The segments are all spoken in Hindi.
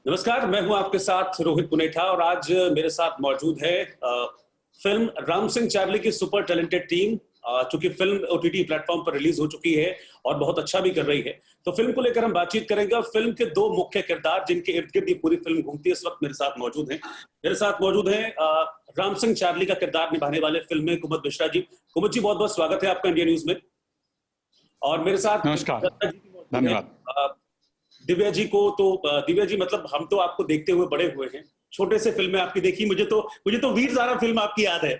नमस्कार, मैं हूं आपके साथ रोहित पुनेठा और आज मेरे साथ मौजूद है फिल्म राम सिंह चार्ली की सुपर टैलेंटेड टीम। चूंकि फिल्म ओटीटी प्लेटफॉर्म पर रिलीज हो चुकी है और बहुत अच्छा भी कर रही है, तो फिल्म को लेकर हम बातचीत करेंगे और फिल्म के दो मुख्य किरदार जिनके इर्द गिर्द ये पूरी फिल्म घूमती है, इस वक्त मेरे साथ मौजूद हैं। मेरे साथ मौजूद हैं राम सिंह चार्ली का किरदार निभाने वाले फिल्म में कुमुद मिश्रा जी। कुमुद जी, बहुत बहुत स्वागत है आपका इंडिया न्यूज में। और मेरे साथ नमस्कार, धन्यवाद। दिव्या जी को तो दिव्या जी, मतलब हम तो आपको देखते हुए बड़े हुए हैं, छोटे से फिल्में आपकी देखी। मुझे तो वीर ज़ारा फिल्म आपकी याद है।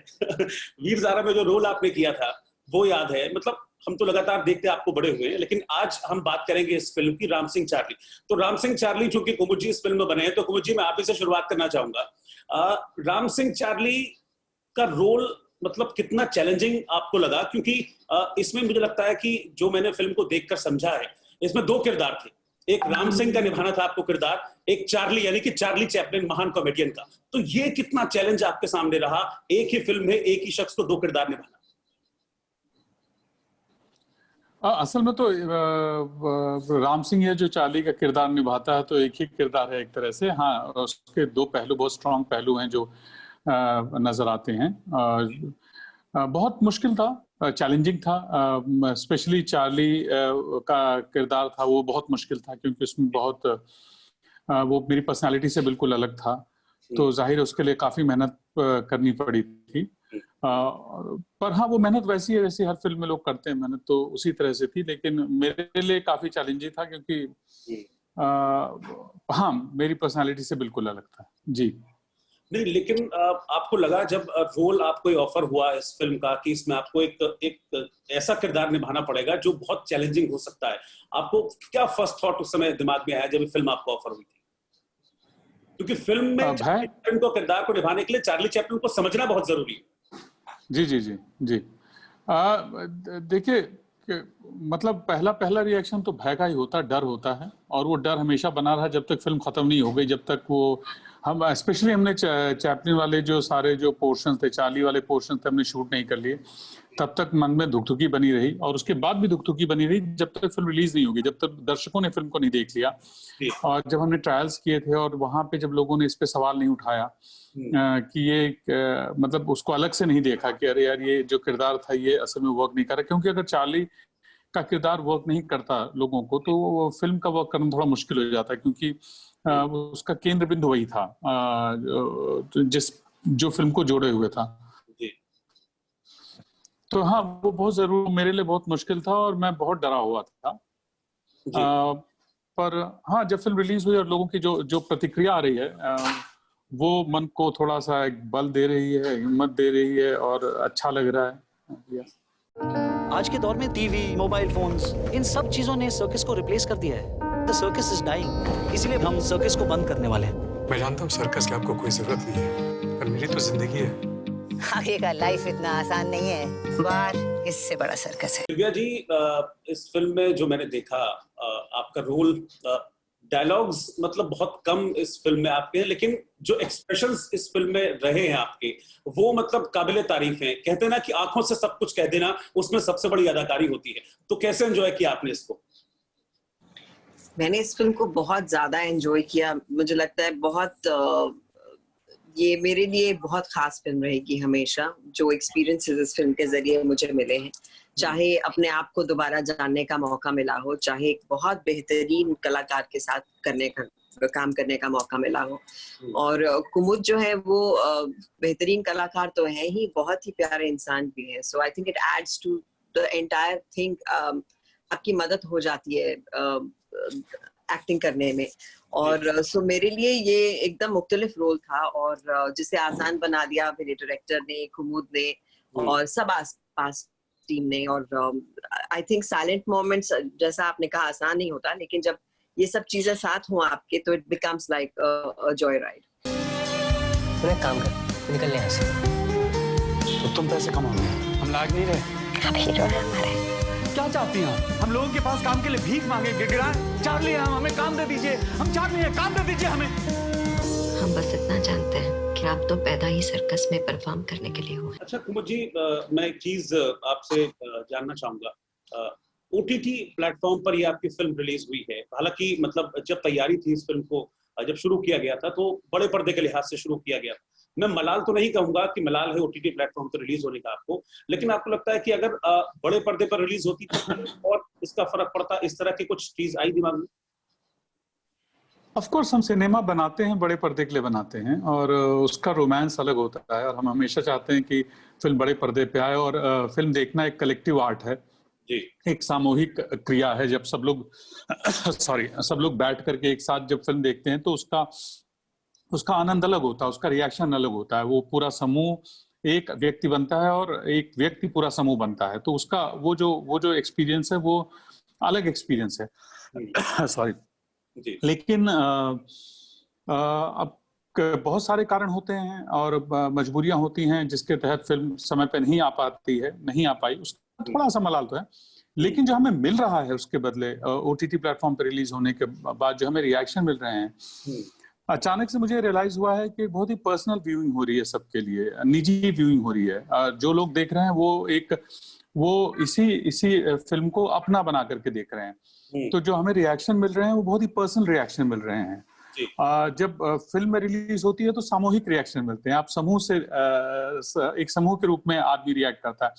वीर ज़ारा में जो रोल आपने किया था वो याद है। मतलब हम तो लगातार देखते आपको बड़े हुए हैं, लेकिन आज हम बात करेंगे इस फिल्म की, राम सिंह चार्ली। तो राम सिंह चार्ली चूंकि कुमुद जी इस फिल्म में बने हैं, तो कुमुद जी मैं आप ही से शुरुआत करना चाहूंगा। राम सिंह चार्ली का रोल मतलब कितना चैलेंजिंग आपको लगा? क्योंकि इसमें मुझे लगता है कि जो मैंने फिल्म को देखकर समझा है, इसमें दो किरदार थे। एक राम सिंह का निभाना था आपको किरदार, एक चार्ली यानी कि चार्ली चैपलिन महान कॉमेडियन का। तो ये कितना चैलेंज आपके सामने रहा, एक ही फिल्म में एक ही शख्स को दो किरदार निभाना? असल में तो राम सिंह ये जो चार्ली का किरदार निभाता है, तो एक ही किरदार है एक तरह से। हाँ, उसके दो पहलू, बहुत स्ट्रांग पहलू हैं जो नजर आते हैं। बहुत मुश्किल था, चैलेंजिंग था। स्पेशली चार्ली का किरदार था वो बहुत मुश्किल था, क्योंकि उसमें बहुत वो मेरी पर्सनालिटी से बिल्कुल अलग था। तो जाहिर है उसके लिए काफ़ी मेहनत करनी पड़ी थी। पर हाँ, वो मेहनत वैसी है जैसी हर फिल्म में लोग करते हैं, मेहनत तो उसी तरह से थी। लेकिन मेरे लिए काफ़ी चैलेंजिंग था, क्योंकि हाँ, मेरी पर्सनालिटी से बिल्कुल अलग था जी। नहीं, लेकिन आपको लगा जब रोल आपको ऑफर हुआ इस फिल्म का कि इसमें आपको एक ऐसा किरदार निभाना पड़ेगा जो बहुत चैलेंजिंग हो सकता है, आपको क्या फर्स्ट थॉट उस समय दिमाग में आया जब फिल्म आपको ऑफर हुई थी? क्योंकि फिल्म में चार्ली चैपलिन को किरदार को निभाने के लिए चार्ली चैपलिन को समझना बहुत जरूरी है। जी जी जी जी। देखिए, मतलब पहला रिएक्शन तो भय का ही होता है, डर होता है। और वो डर हमेशा बना रहा जब तक फिल्म खत्म नहीं हो गई, जब तक वो हम स्पेशली हमने चैपलिन वाले जो सारे जो पोर्शन थे, चार्ली वाले पोर्शन थे, हमने शूट नहीं कर लिए, तब तक मन में धुकधुकी बनी रही। और उसके बाद भी धुकधुकी बनी रही जब तक फिल्म रिलीज नहीं होगी, जब तक दर्शकों ने फिल्म को नहीं देख लिया। और जब हमने ट्रायल्स किए थे और वहां पे जब लोगों ने इस पे सवाल नहीं उठाया कि ये मतलब उसको अलग से नहीं देखा कि अरे यार ये जो किरदार था ये असल में वर्क नहीं कर रहा, क्योंकि अगर चार्ली का किरदार वर्क नहीं करता लोगों को, तो वो फिल्म का वर्क करना थोड़ा मुश्किल हो जाता है। क्योंकि उसका केंद्र बिंदु वही था जो फिल्म को जोड़े हुए था। तो हाँ, वो बहुत जरूर मेरे लिए बहुत मुश्किल था और मैं बहुत डरा हुआ था। पर हाँ, जब फिल्म रिलीज हुई और लोगों की जो प्रतिक्रिया आ रही है, वो मन को थोड़ा सा एक बल दे रही है, हिम्मत दे रही है और अच्छा लग रहा है। आज के दौर में टीवी, मोबाइल फोन्स, इन सब चीजों ने सर्कस को रिप्लेस कर दिया है। द सर्कस इज डाइंग, इसलिए हम सर्कस को बंद करने वाले हैं। मैं जानता हूँ सर्कस की आपको कोई जरूरत नहीं है, पर मेरी तो जिंदगी है। आगे का लाइफ इतना आसान नहीं है, बाहर इससे बड़ा सर्कस है। दिव्या जी, इस फिल्म में जो मैंने देखा, आपका रोल, डायलॉग्स मतलब बहुत कम इस फिल्म में आपके हैं, लेकिन जो एक्सप्रेशंस इस फिल्म में रहे हैं आपके, वो मतलब काबिले तारीफ हैं। कहते हैं ना कि आंखों से सब कुछ कह देना, उसमें सबसे बड़ी अदाकारी होती है। तो कैसे एंजॉय किया आपने इसको? मैंने इस फिल्म को बहुत ज्यादा एंजॉय किया। मुझे लगता है बहुत ये मेरे लिए बहुत खास फिल्म रहेगी हमेशा। जो एक्सपीरियंसेस इस फिल्म के जरिए मुझे मिले हैं, चाहे अपने आप को दोबारा जानने का मौका मिला हो, चाहे एक बहुत बेहतरीन कलाकार के साथ काम करने का मौका मिला हो, और कुमुद जो है वो बेहतरीन कलाकार तो है ही, बहुत ही प्यारे इंसान भी है। So I think it adds to the entire thing. आपकी मदद हो जाती है एक्टिंग करने में। और सो मेरे लिए ये एकदम मुख्तलिफ रोल था, और जिसे आसान बना दिया मेरे डायरेक्टर ने, कुमुद ने और सब आस-पास टीम ने। और आई थिंक साइलेंट मोमेंट्स, जैसा आपने कहा, आसान नहीं होता, लेकिन जब ये सब चीजें साथ हों आपके, तो it becomes like a joy ride. तू एक काम कर, निकल यहाँ से। तो तुम पैसे कमाओगे, हम लायक नहीं रहे। अब हीरो है हमारे। क्या चाहती हैं? हम लोगों के पास काम के लिए भीख मांगे, गिड़गिड़ाएं? चार्ली हम हमें काम दे दीजिए, हम चाहते हैं काम दे दीजिए हमें। हम बस इतना जानते हैं कि आप तो पैदा ही सर्कस में परफॉर्म करने के लिए हुए। अच्छा कुमुद जी, मैं एक चीज आपसे जानना चाहूंगा। ओटीटी प्लेटफॉर्म पर ये आपकी फिल्म रिलीज हुई है, हालांकि मतलब जब तैयारी थी इस फिल्म को जब शुरू किया गया था तो बड़े पर्दे के लिहाज से शुरू किया गया था। मैं मलाल तो नहीं कहूंगा कि मलाल है ओटीटी प्लेटफॉर्म पर रिलीज होने का आपको, लेकिन आपको लगता है कि अगर बड़े पर्दे पर रिलीज होती तो और इसका फर्क पड़ता, इस तरह की कुछ चीज आई दिमाग में? ऑफ कोर्स हम सिनेमा बनाते हैं, बड़े पर्दे के लिए बनाते हैं, और उसका रोमांस अलग होता है, और हम हमेशा चाहते हैं कि फिल्म बड़े पर्दे पे आए। और फिल्म देखना एक कलेक्टिव आर्ट है, एक सामूहिक क्रिया है। जब सब लोग सब लोग बैठ करके एक साथ जब फिल्म देखते हैं तो उसका आनंद अलग होता है, उसका रिएक्शन अलग होता है। वो पूरा समूह एक व्यक्ति बनता है और एक व्यक्ति पूरा समूह बनता है, तो उसका वो जो एक्सपीरियंस है वो अलग एक्सपीरियंस है। सॉरी। लेकिन अब बहुत सारे कारण होते हैं और मजबूरियां होती हैं जिसके तहत फिल्म समय पे नहीं आ पाती है, नहीं आ पाई, उसका थोड़ा सा मलाल तो है। लेकिन जो हमें मिल रहा है उसके बदले ओटीटी प्लेटफॉर्म पे रिलीज होने के बाद जो हमें रिएक्शन मिल रहे हैं, अचानक से मुझे रियलाइज हुआ है कि बहुत ही पर्सनल व्यूइंग हो रही है, सबके लिए निजी व्यूइंग हो रही है। जो लोग देख रहे हैं वो इसी फिल्म को अपना बना करके देख रहे हैं। तो जो हमें रिएक्शन मिल रहे हैं वो बहुत ही पर्सनल रिएक्शन मिल रहे हैं। जब फिल्म में रिलीज होती है तो सामूहिक रिएक्शन मिलते हैं। आप समूह से एक समूह के रूप में आदमी रिएक्ट करता है,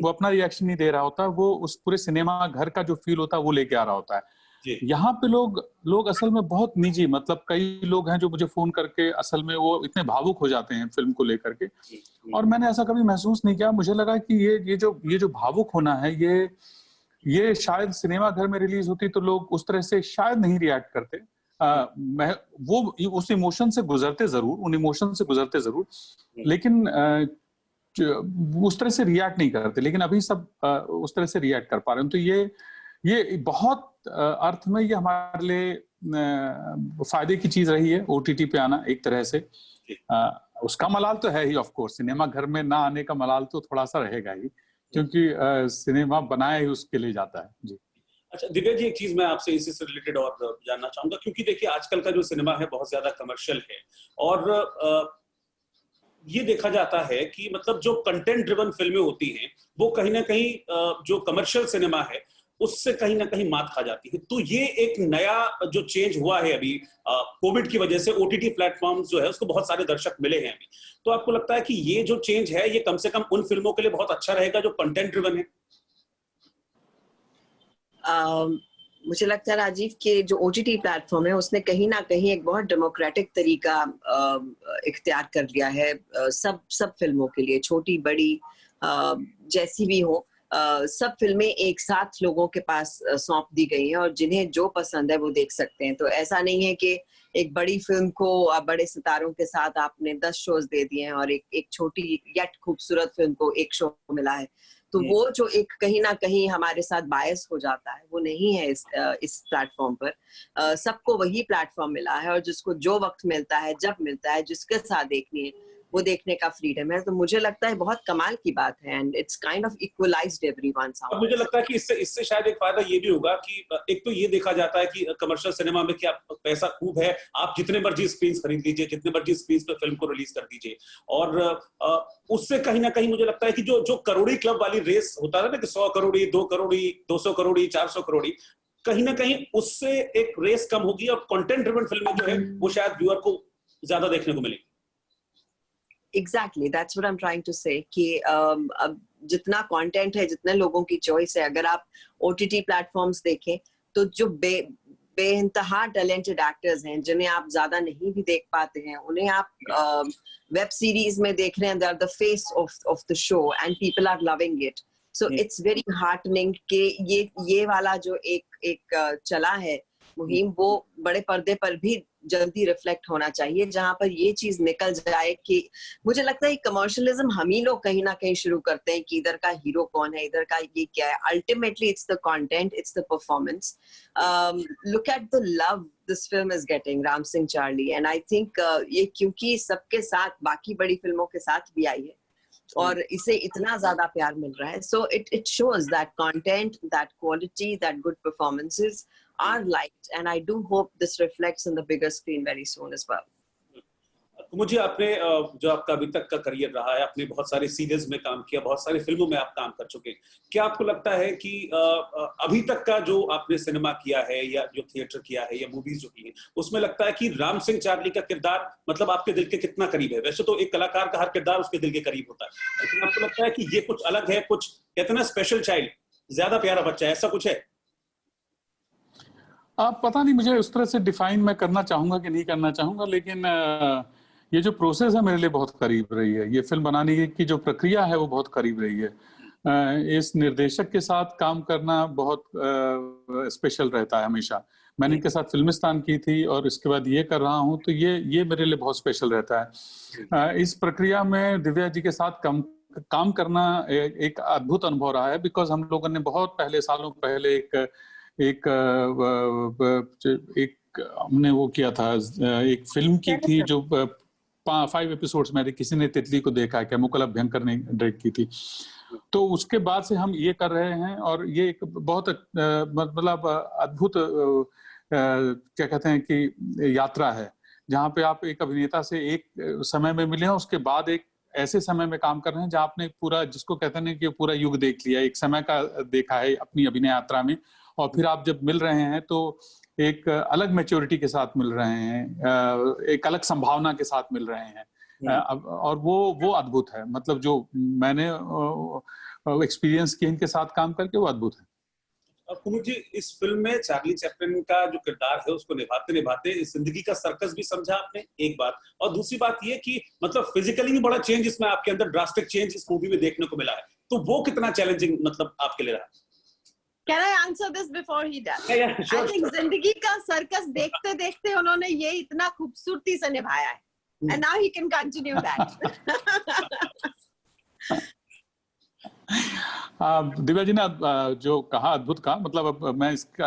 वो अपना रिएक्शन नहीं दे रहा होता, वो उस पूरे सिनेमा घर का जो फील होता है वो लेके आ रहा होता है। यहाँ पे लोग असल में बहुत निजी, मतलब कई लोग हैं जो मुझे फोन करके असल में वो इतने भावुक हो जाते हैं फिल्म को लेकर के, और मैंने ऐसा कभी महसूस नहीं किया। मुझे लगा कि ये जो भावुक होना है, ये शायद सिनेमा घर में रिलीज होती तो लोग उस तरह से शायद नहीं रिएक्ट करते। वो उस इमोशन से गुजरते जरूर, लेकिन उस तरह से रिएक्ट नहीं करते। लेकिन अभी सब उस तरह से रिएक्ट कर पा रहे हैं। तो ये बहुत अर्थ में ये हमारे लिए फायदे की चीज रही है ओटीटी पे आना एक तरह से। उसका मलाल तो है ही, ऑफ कोर्स सिनेमा घर में ना आने का मलाल तो थोड़ा सा रहेगा ही, क्योंकि सिनेमा बनाया ही उसके लिए जाता है। जी। अच्छा दिव्या जी, एक चीज मैं आपसे इसी से रिलेटेड और जानना चाहूंगा, क्योंकि देखिए आजकल का जो सिनेमा है बहुत ज्यादा कमर्शियल है, और ये देखा जाता है कि मतलब जो कंटेंट ड्रिवन फिल्में होती हैं वो कहीं ना कहीं जो कमर्शियल सिनेमा है उससे कहीं ना कहीं मात खा जाती है। तो ये एक नया जो चेंज हुआ है अभी कोविड की वजह से, ओटीटी प्लेटफॉर्म्स जो है उसको बहुत सारे दर्शक मिले हैं अभी, तो आपको लगता है कि ये जो चेंज है ये कम से कम उन फिल्मों के लिए बहुत अच्छा रहेगा जो कंटेंट ड्रिवन है? मुझे लगता है राजीव के जो ओटीटी प्लेटफॉर्म है उसने कहीं ना कहीं एक बहुत डेमोक्रेटिक तरीका इख्तियार कर लिया है सब फिल्मों के लिए, छोटी बड़ी जैसी भी हो। सब फिल्में एक साथ लोगों के पास सौंप दी गई हैं और जिन्हें जो पसंद है वो देख सकते हैं। तो ऐसा नहीं है कि एक बड़ी फिल्म को बड़े सितारों के साथ आपने 10 शोज दे दिए हैं और एक छोटी यट खूबसूरत फिल्म को एक शो मिला है। तो वो जो एक कहीं ना कहीं हमारे साथ बायस हो जाता है वो नहीं है इस प्लेटफॉर्म पर। सबको वही प्लेटफॉर्म मिला है और जिसको जो वक्त मिलता है, जब मिलता है, जिसके साथ देखनी है वो देखने का फ्रीडम है। तो मुझे लगता है बहुत कमाल की बात है and it's kind of equalised everyone. मुझे लगता है कि इससे शायद एक फायदा ये भी होगा कि एक तो ये देखा जाता है कि कमर्शियल सिनेमा में क्या पैसा खूब है, आप जितने मर्जी स्क्रीन खरीद लीजिए, जितने मर्जी स्क्रीन पे फिल्म को रिलीज कर दीजिए, और उससे कहीं ना कहीं मुझे लगता है कि जो करोड़ी क्लब वाली रेस होता है ना कि 100 करोड़ी, 2 करोड़ी, 200 करोड़ी, 400 करोड़ी, कहीं ना कहीं उससे एक रेस कम होगी और कंटेंट ड्रिवन फिल्में जो है वो शायद व्यूअर को ज्यादा देखने को मिलेगी। Exactly, that's what I'm trying to say कि अब जितना कंटेंट है, जितने लोगों की चॉइस है, अगर आप OTT प्लेटफॉर्म्स देखें तो जो बेइंतहा टैलेंटेड एक्टर्स हैं जिन्हें आप ज्यादा नहीं भी देख पाते हैं, उन्हें आप वेब सीरीज में देख रहे हैं, they are the face of the show and people are loving it. So it's very heartening कि ये वाला जो एक चला है मुहिम वो बड़े पर्दे पर भी जल्दी रिफ्लेक्ट होना चाहिए, जहां पर ये चीज निकल जाए कि मुझे लगता है कमर्शियलिज्म हम ही लोग कहीं ना कहीं शुरू करते हैं कि इधर का हीरो कौन है, इधर का ये क्या है। Ultimately it's the content, it's the performance. Look at the love this film is getting, Ram Singh Charlie, and I think ये क्योंकि सबके साथ बाकी बड़ी फिल्मों के साथ भी आई है और इसे इतना ज्यादा प्यार मिल रहा है। So it shows that content, that quality, that good performances are liked and I do hope this reflects on the bigger screen very soon as well. मुझे आपने जो आपका अभी तक का करियर रहा है, आपने बहुत सारे सीरीज में काम किया, बहुत सारी फिल्मों में आप काम कर चुके हैं, क्या आपको लगता है कि अभी तक का जो आपने सिनेमा किया है या जो थिएटर किया है या मूवीज जो की है, उसमें लगता है कि राम सिंह चार्ली का किरदार मतलब आपके दिल के कितना करीब है? वैसे तो एक कलाकार का हर किरदार उसके दिल के करीब होता है, लेकिन आपको लगता है कि ये कुछ अलग है, कुछ कहते हैं ना स्पेशल चाइल्ड, ज्यादा प्यारा बच्चा है, ऐसा कुछ है? आप पता नहीं, मुझे उस तरह से डिफाइन मैं करना चाहूंगा कि नहीं करना चाहूंगा, लेकिन ये जो प्रोसेस है मेरे लिए बहुत करीब रही है। ये फिल्म बनाने की जो प्रक्रिया है वो बहुत करीब रही है। इस निर्देशक के साथ काम करना बहुत स्पेशल रहता है हमेशा। मैंने इनके साथ फिल्मिस्तान की थी और इसके बाद ये कर रहा हूँ, तो ये मेरे लिए बहुत स्पेशल रहता है। इस प्रक्रिया में दिव्या जी के साथ काम करना एक अद्भुत अनुभव रहा है, बिकॉज हम लोगों ने बहुत पहले, सालों पहले एक हमने वो किया था, एक फिल्म की थी जो 5 एपिसोड्स में किसी ने तितली को देखा है क्या, मुकुल अभ्यंकर ने डायरेक्ट की थी। तो उसके बाद से हम ये कर रहे हैं और ये एक बहुत मतलब अद्भुत क्या कहते हैं कि यात्रा है, जहाँ पे आप एक अभिनेता से एक समय में मिले हैं, उसके बाद एक ऐसे समय में काम कर रहे हैं जहाँ आपने पूरा, जिसको कहते हैं कि पूरा युग देख लिया, एक समय का देखा है अपनी अभिनय यात्रा में, और फिर आप जब मिल रहे हैं तो एक अलग मैच्योरिटी के साथ मिल रहे हैं, एक अलग संभावना के साथ मिल रहे हैं, और वो अद्भुत है। मतलब जो मैंने एक्सपीरियंस किया इनके साथ काम करके, वो अद्भुत है। कुमुद जी, इस फिल्म में चार्ली चैपलिन का जो किरदार है उसको निभाते निभाते जिंदगी का सर्कस भी समझा आपने, एक बात, और दूसरी बात ये कि मतलब फिजिकली भी बड़ा चेंज इसमें आपके अंदर, ड्रास्टिक चेंज इस मूवी में देखने को मिला है, तो वो कितना चैलेंजिंग मतलब आपके लिए रहा? Can I answer this before he does? Yeah, sure, I think जिंदगी का सर्कस देखते देखते उन्होंने ये इतना खूबसूरती से निभाया है, and now he can continue that. Divya ji ने जो कहा अद्भुत का, मतलब अब मैं इसका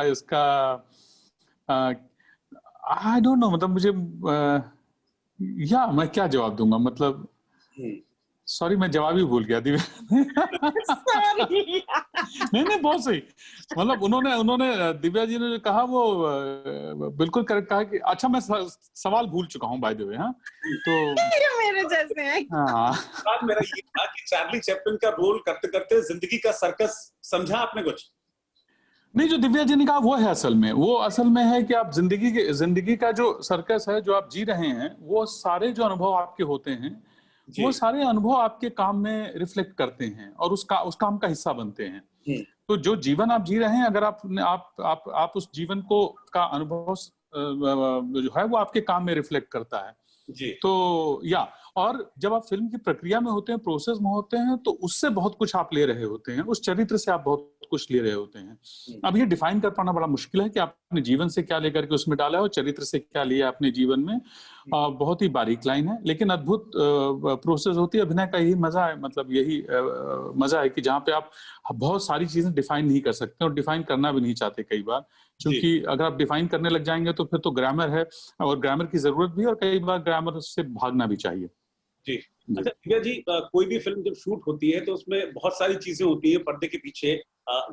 आई डोंट नो, मतलब मुझे मैं क्या जवाब दूंगा, मतलब सॉरी मैं जवाब ही भूल गया दिव्या। नहीं बहुत सही, मतलब उन्होंने दिव्या जी ने जो कहा वो बिल्कुल करेक्ट कहा कि अच्छा मैं सवाल भूल चुका हूँ बाय द वे। हाँ, तो मेरे जैसे हैं। हाँ, बात मेरा ये था कि चार्ली चैपलिन का रोल करते करते जिंदगी का सर्कस समझा आपने कुछ? नहीं, जो दिव्या जी ने कहा वो है असल में है कि आप जिंदगी का जो सर्कस है जो आप जी रहे हैं, वो सारे जो अनुभव आपके होते हैं, वो सारे अनुभव आपके काम में रिफ्लेक्ट करते हैं और उस काम का हिस्सा बनते हैं। तो जो जीवन आप जी रहे हैं, अगर आप उस जीवन को का अनुभव जो है वो आपके काम में रिफ्लेक्ट करता है जी। तो और जब आप फिल्म की प्रक्रिया में होते हैं, प्रोसेस में होते हैं, तो उससे बहुत कुछ आप ले रहे होते हैं, उस चरित्र से आप बहुत कुछ ले रहे होते हैं। अब ये डिफाइन कर पाना बड़ा मुश्किल है कि आपने जीवन से क्या लेकर के उसमें डाला है और चरित्र से क्या लिया अपने जीवन में। बहुत ही बारीक लाइन है, लेकिन अद्भुत प्रोसेस होती है। अभिनय का यही मजा है, मतलब यही मजा है कि जहाँ पे आप बहुत सारी चीजें डिफाइन नहीं कर सकते और डिफाइन करना भी नहीं चाहते कई बार, क्योंकि अगर आप डिफाइन करने लग जाएंगे तो फिर तो ग्रामर है और ग्रामर की जरूरत भी है और कई बार ग्रामर से भागना भी चाहिए। जी। अच्छा दिव्या जी, कोई भी फिल्म जब शूट होती है तो उसमें बहुत सारी चीजें होती हैं पर्दे के पीछे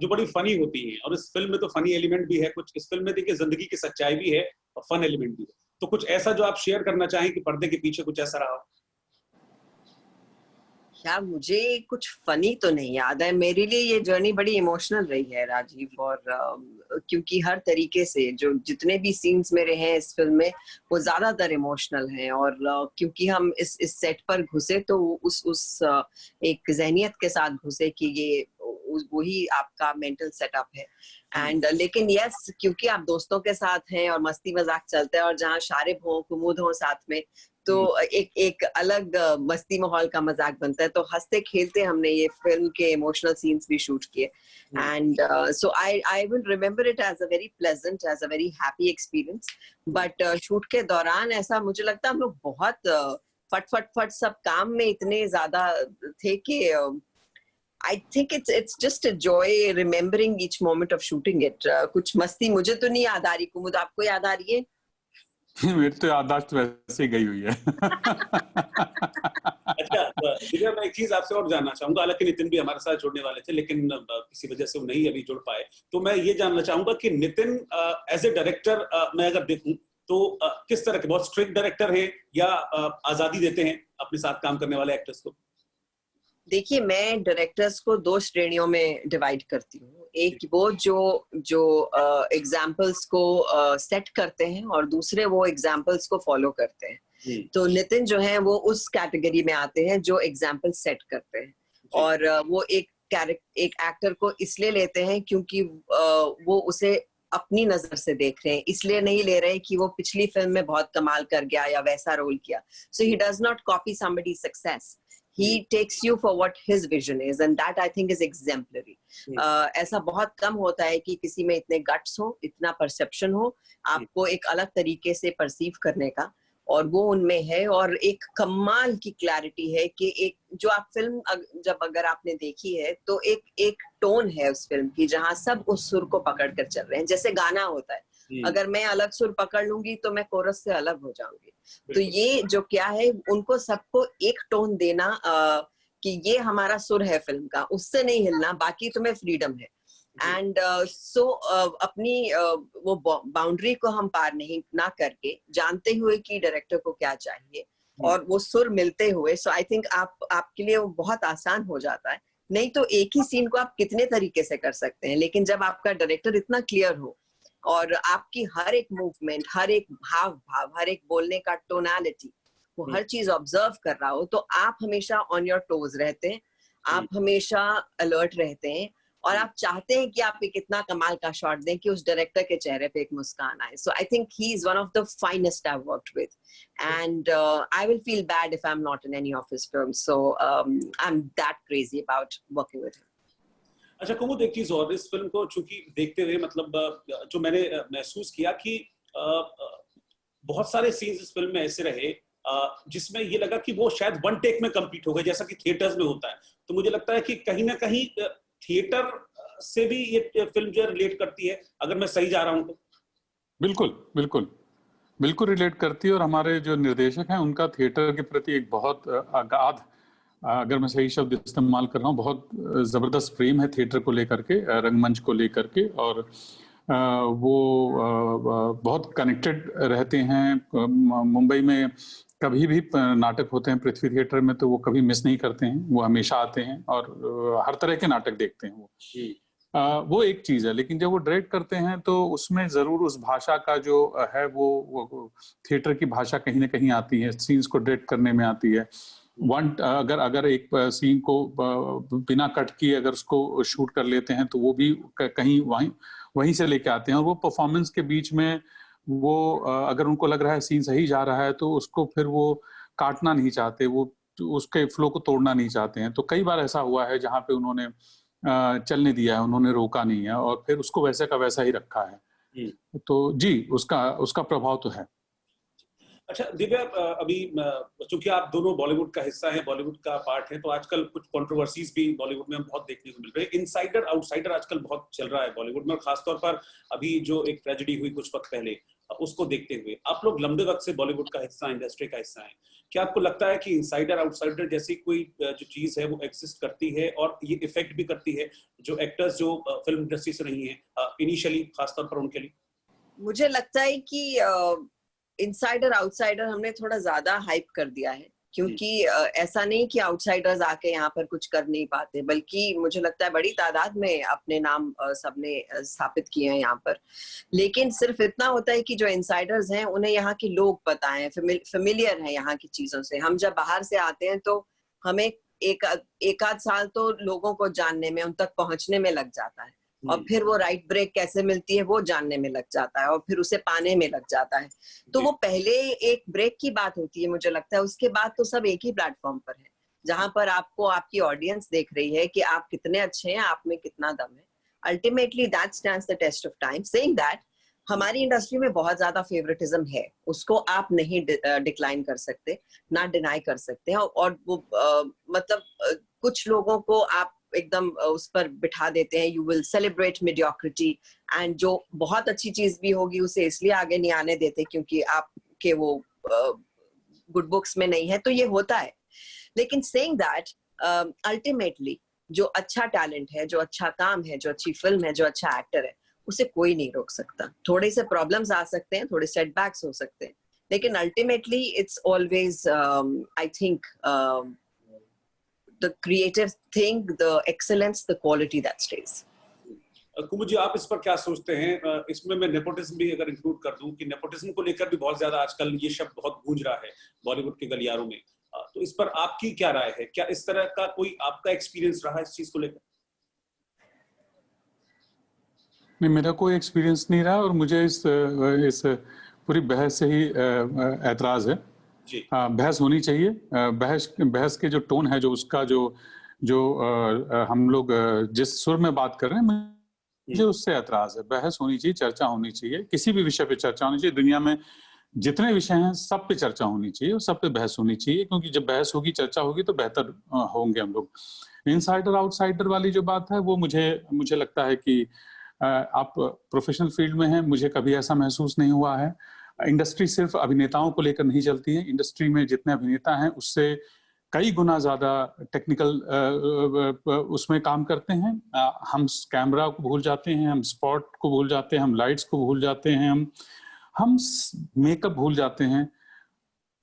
जो बड़ी फनी होती हैं, और इस फिल्म में तो फनी एलिमेंट भी है कुछ, इस फिल्म में देखिए जिंदगी की सच्चाई भी है और फन एलिमेंट भी है, तो कुछ ऐसा जो आप शेयर करना चाहें कि पर्दे के पीछे कुछ ऐसा रहा? यार मुझे कुछ फनी तो नहीं याद है, मेरे लिए ये जर्नी बड़ी इमोशनल रही है राजीव, और क्योंकि हर तरीके से जो जितने भी सीन्स मेरे हैं इस फिल्म में वो ज्यादातर इमोशनल हैं, और क्योंकि हम इस सेट पर घुसे तो उस एक जहनियत के साथ घुसे कि ये वही आपका मेंटल सेटअप है। एंड लेकिन यस, क्योंकि आप दोस्तों के साथ हैं और मस्ती मजाक चलता है और जहाँ शारिब हो कुमुद हो साथ में, तो एक अलग मस्ती माहौल का मजाक बनता है। तो हंसते खेलते हमने ये फिल्म के इमोशनल सीन्स भी शूट किए, and so I will remember it as a very pleasant, as a very happy experience. But shoot के दौरान ऐसा मुझे लगता है हम लोग बहुत फट सब काम में इतने ज्यादा थे कि I think it's just a joy remembering each moment of shooting it. कुछ मस्ती मुझे तो नहीं याद आ रही, कुमुद आपको याद आ रही है? मेरी तो याददाश्त वैसे ही गई हुई है। अच्छा दिव्या, मैं एक चीज आपसे और जानना चाहूंगा, हालांकि नितिन भी हमारे साथ जुड़ने वाले थे लेकिन किसी वजह से वो नहीं अभी जुड़ पाए, तो मैं ये जानना चाहूंगा कि नितिन एज ए डायरेक्टर मैं अगर देखूं तो किस तरह के, बहुत स्ट्रिक्ट डायरेक्टर हैं या आजादी देते हैं अपने साथ काम करने वाले एक्टर्स को? देखिए, मैं डायरेक्टर्स को 2 श्रेणियों में डिवाइड करती हूँ। एक वो जो एग्जाम्पल्स को सेट करते हैं और दूसरे वो एग्जाम्पल्स को फॉलो करते हैं। तो नितिन जो है वो उस कैटेगरी में आते हैं जो एग्जाम्पल सेट करते हैं, और वो एक एक्टर को इसलिए लेते हैं क्योंकि वो उसे अपनी नजर से देख रहे हैं, इसलिए नहीं ले रहे हैं कि वो पिछली फिल्म में बहुत कमाल कर गया या वैसा रोल किया। So he does not copy somebody's success. He takes you for what his vision is, and that I think is exemplary. ऐसा बहुत कम होता है कि किसी में इतने गट्स हो, इतना परसेप्शन हो, आपको एक अलग तरीके से परसीव करने का, और वो उनमें है। और एक कमाल की क्लैरिटी है कि एक जो आप फिल्म जब अगर आपने देखी है तो एक टोन है उस फिल्म की जहां सब उस सुर को पकड़ कर चल रहे हैं, जैसे गाना होता है। अगर मैं अलग सुर पकड़ लूंगी तो मैं कोरस से अलग हो जाऊंगी। तो ये जो क्या है, उनको सबको एक टोन देना कि ये हमारा सुर है फिल्म का, उससे नहीं हिलना, बाकी तुम्हें फ्रीडम है। एंड सो अपनी वो बाउंड्री को हम पार नहीं ना करके, जानते हुए कि डायरेक्टर को क्या चाहिए और वो सुर मिलते हुए, सो आई थिंक आपके लिए वो बहुत आसान हो जाता है। नहीं तो एक ही सीन को आप कितने तरीके से कर सकते हैं, लेकिन जब आपका डायरेक्टर इतना क्लियर हो और आपकी हर एक मूवमेंट, हर एक हाव भाव, हर एक बोलने का टोनालिटी, वो हर चीज ऑब्जर्व कर रहा हो, तो आप हमेशा ऑन योर टोज रहते हैं, आप हमेशा अलर्ट रहते हैं, और आप चाहते हैं कि आप एक इतना कमाल का शॉट दें कि उस डायरेक्टर के चेहरे पे एक मुस्कान आए। So I think he is one of the finest I have worked with, and I will feel bad if I am not in any of his films. So I am that crazy about working with him. अच्छा कुमुद, एक चीज और, इस फिल्म को चूंकि देखते हुए मतलब जो मैंने महसूस किया कि बहुत सारे सीन्स इस फिल्म में ऐसे रहे जिसमें ये लगा कि वो शायद वन टेक में कंप्लीट हो गए, जैसा कि थिएटर्स में होता है। तो मुझे लगता है कि कहीं ना कहीं थिएटर से भी ये फिल्म जो रिलेट करती है, अगर मैं सही जा रहा हूं तो। बिल्कुल बिल्कुल बिल्कुल रिलेट करती है, और हमारे जो निर्देशक हैं उनका थिएटर के प्रति एक बहुत अगाध, अगर मैं सही शब्द इस्तेमाल कर रहा हूँ, बहुत जबरदस्त प्रेम है थिएटर को लेकर के, रंगमंच को लेकर के, और वो बहुत कनेक्टेड रहते हैं। मुंबई में कभी भी नाटक होते हैं पृथ्वी थिएटर में तो वो कभी मिस नहीं करते हैं, वो हमेशा आते हैं और हर तरह के नाटक देखते हैं वो एक चीज है। लेकिन जब वो डायरेक्ट करते हैं तो उसमें जरूर उस भाषा का जो है वो थिएटर की भाषा कहीं ना कहीं आती है, सीन्स को डायरेक्ट करने में आती है। अगर एक सीन को बिना कट किए अगर उसको शूट कर लेते हैं तो वो भी कहीं वहीं से लेके आते हैं, और वो परफॉर्मेंस के बीच में वो अगर उनको लग रहा है सीन सही जा रहा है तो उसको फिर वो काटना नहीं चाहते, वो उसके फ्लो को तोड़ना नहीं चाहते हैं। तो कई बार ऐसा हुआ है जहाँ पे उन्होंने चलने दिया है, उन्होंने रोका नहीं है और फिर उसको वैसे का वैसा ही रखा है। तो जी, उसका प्रभाव तो है। अच्छा दिव्या, अभी चूंकि आप दोनों बॉलीवुड का हिस्सा हैं, बॉलीवुड का पार्ट है, तो आजकल कुछ कंट्रोवर्सीज भी बॉलीवुड में हम बहुत देखने को मिल रहे हैं। इनसाइडर आउटसाइडर आजकल बहुत चल रहा है बॉलीवुड में, और खासतौर पर अभी जो एक ट्रेजेडी हुई कुछ वक्त पहले, उसको देखते हुए आप लोग लंबे वक्त से बॉलीवुड का हिस्सा, इंडस्ट्री का हिस्सा है, क्या आपको लगता है कि इनसाइडर आउटसाइडर जैसी कोई जो चीज है वो एग्जिस्ट करती है और ये इफेक्ट भी करती है जो एक्टर्स जो फिल्म इंडस्ट्री से नहीं है इनिशियली, खासतौर पर उनके लिए? मुझे लगता है कि इनसाइडर आउटसाइडर हमने थोड़ा ज्यादा हाइप कर दिया है, क्योंकि ऐसा नहीं कि आउटसाइडर्स आके यहाँ पर कुछ कर नहीं पाते, बल्कि मुझे लगता है बड़ी तादाद में अपने नाम सबने स्थापित किए हैं यहाँ पर। लेकिन सिर्फ इतना होता है कि जो इनसाइडर्स हैं उन्हें यहाँ के लोग पता है, फेमिलियर है यहाँ की चीजों से। हम जब बाहर से आते हैं तो हमें एक आध साल तो लोगों को जानने में, उन तक पहुंचने में लग जाता है, और फिर वो राइट ब्रेक कैसे मिलती है वो जानने में लग जाता है, और फिर उसे पाने में लग जाता है। तो वो पहले एक ब्रेक की बात होती है मुझे लगता है, उसके बाद तो सब एक ही प्लेटफॉर्म पर है जहां पर आपको आपकी ऑडियंस देख रही है कि आप कितने अच्छे हैं, आप में कितना दम है। Ultimately that stands the test of time. Saying that, हमारी इंडस्ट्री में बहुत ज्यादा फेवरेटिज्म है, उसको आप नहीं डिक्लाइन कर सकते, ना डिनाई कर सकते हैं। और वो मतलब कुछ लोगों को आप एकदम उस पर बिठा देते हैं, you will celebrate mediocrity, and जो बहुत अच्छी चीज भी होगी उसे इसलिए आगे नहीं आने देते क्योंकि आपके वो गुड बुक्स में नहीं है। तो ये होता है। लेकिन सेइंग दैट, अल्टीमेटली जो अच्छा टैलेंट है, जो अच्छा काम है, जो अच्छी फिल्म है, जो अच्छा एक्टर है, उसे कोई नहीं रोक सकता. थोड़े से प्रॉब्लम्स आ सकते हैं, थोड़े सेटबैक्स हो सकते हैं, लेकिन ultimately it's always I think the creative thing, the excellence, the quality that stays. कुमुद जी, आप इस पर क्या सोचते हैं? इसमें मैं नेपोटिज्म भी अगर इंक्लूड कर दूं कि नेपोटिज्म को लेकर भी बहुत ज्यादा आजकल ये शब्द बहुत गूंज रहा है बॉलीवुड के गलियारों में, तो इस पर आपकी क्या राय है? क्या इस तरह का कोई आपका एक्सपीरियंस रहा है इस चीज को लेकर? नहीं, मेरा कोई एक्सपीरियंस नहीं रहा और मुझे इस पूरी बहस से ही ऐतराज है. बहस होनी चाहिए. बहस के जो टोन है, जो उसका जो हम लोग जिस सुर में बात कर रहे हैं, मुझे उससे ऐतराज है. बहस होनी चाहिए, चर्चा होनी चाहिए, किसी भी विषय पे चर्चा होनी चाहिए. दुनिया में जितने विषय हैं सब पे चर्चा होनी चाहिए और सब पे बहस होनी चाहिए, क्योंकि जब बहस होगी, चर्चा होगी तो बेहतर होंगे हम लोग. इनसाइडर आउटसाइडर वाली जो बात है वो मुझे लगता है कि आप प्रोफेशनल फील्ड में हैं, मुझे कभी ऐसा महसूस नहीं हुआ है. इंडस्ट्री सिर्फ अभिनेताओं को लेकर नहीं चलती है. इंडस्ट्री में जितने अभिनेता हैं उससे कई गुना ज्यादा टेक्निकल उसमें काम करते हैं. हम कैमरा को भूल जाते हैं, हम स्पॉट को भूल जाते हैं, हम लाइट्स को भूल जाते हैं, हम मेकअप भूल जाते हैं.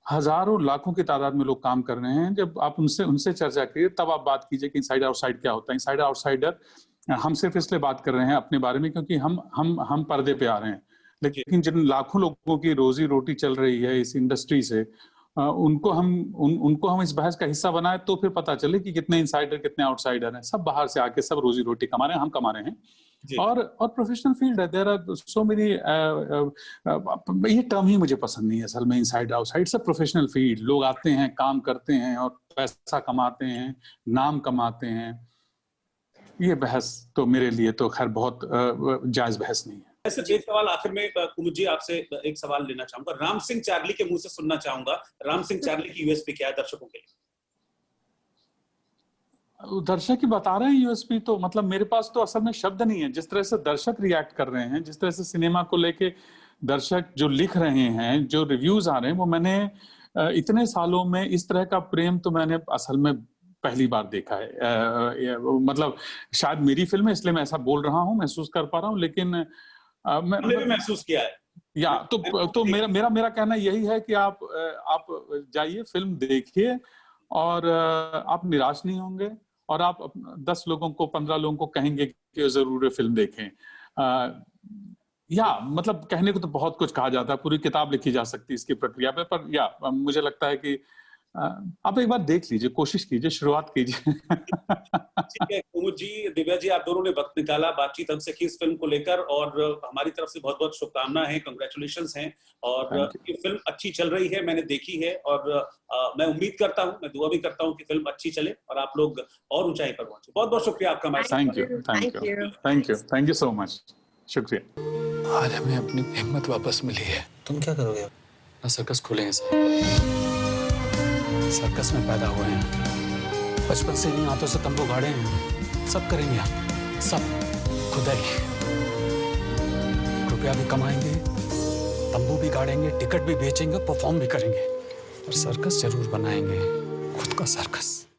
हजारों लाखों की तादाद में लोग काम कर रहे हैं. जब आप उनसे चर्चा करिए तब आप बात कीजिए कि इनसाइडर आउटसाइड क्या होता है. इनसाइडर आउटसाइडर हम सिर्फ इसलिए बात कर रहे हैं अपने बारे में क्योंकि हम पर्दे पे आ रहे हैं, लेकिन जिन लाखों लोगों की रोजी रोटी चल रही है इस इंडस्ट्री से, उनको हम इस बहस का हिस्सा बनाए तो फिर पता चले कि कितने इनसाइडर कितने आउटसाइडर हैं. सब बाहर से आके सब रोजी रोटी कमा रहे हैं, हम कमा रहे हैं. और प्रोफेशनल फील्ड है. देयर आर सो मेनी, ये टर्म ही मुझे पसंद नहीं है असल में, इनसाइड आउटसाइड. सब प्रोफेशनल फील्ड, लोग आते हैं, काम करते हैं और पैसा कमाते हैं, नाम कमाते हैं. ये बहस तो मेरे लिए तो खैर बहुत जायज बहस नहीं है. सिर्फ एक सवाल आखिर में कुमुद जी आपसे एक सवाल लेना चाहूंगा. राम सिंह चार्ली के मुंह से सुनना चाहूंगा, राम सिंह चार्ली की यूएसपी क्या है दर्शकों के लिए? दर्शक ही बता रहे हैं यूएसपी. तो मतलब मेरे पास तो असल में शब्द नहीं है. जिस तरह से दर्शक रिएक्ट कर रहे हैं, जिस तरह से सिनेमा को लेके दर्शक जो लिख रहे हैं, जो रिव्यूज आ रहे हैं, वो मैंने इतने सालों में इस तरह का प्रेम तो मैंने असल में पहली बार देखा है. मतलब शायद मेरी फिल्म है इसलिए मैं ऐसा बोल रहा हूँ, महसूस कर पा रहा हूँ, लेकिन मैंने भी महसूस किया है. या तो मेरा कहना यही है कि आप जाइए, फिल्म देखिए और आप निराश नहीं होंगे और आप 10 लोगों को 15 लोगों को कहेंगे कि जरूर फिल्म देखें. या मतलब कहने को तो बहुत कुछ कहा जाता है, पूरी किताब लिखी जा सकती है इसकी प्रक्रिया पे, पर या मुझे लगता है कि आप एक बार देख लीजिए, कोशिश कीजिए, शुरुआत कीजिए. ठीक है कुमुद जी, दिव्या जी, आप दोनों ने वक्त निकाला, बातचीत हमसे की इस फिल्म को लेकर, और हमारी तरफ से बहुत बहुत शुभकामनाएं हैं, कांग्रेचुलेशंस हैं. और ये फिल्म अच्छी चल रही है, मैंने देखी है और मैं उम्मीद करता हूँ, मैं दुआ भी करता हूँ कि फिल्म अच्छी चले और आप लोग और ऊंचाई पर पहुंचे. बहुत बहुत शुक्रिया आपका हमारे साथ. Thank you so much. शुक्रिया. आज हमें अपनी हिम्मत वापस मिली है. तुम क्या करोगे? ना सर्कस खोलेंगे सर. सर्कस में पैदा हुए हैं, बचपन से इन्हीं हाथों से तंबू गाड़े हैं. सब करेंगे हम, सब खुदाई. रुपया भी कमाएंगे, तंबू भी गाड़ेंगे, टिकट भी बेचेंगे, परफॉर्म भी करेंगे और सर्कस जरूर बनाएंगे, खुद का सर्कस.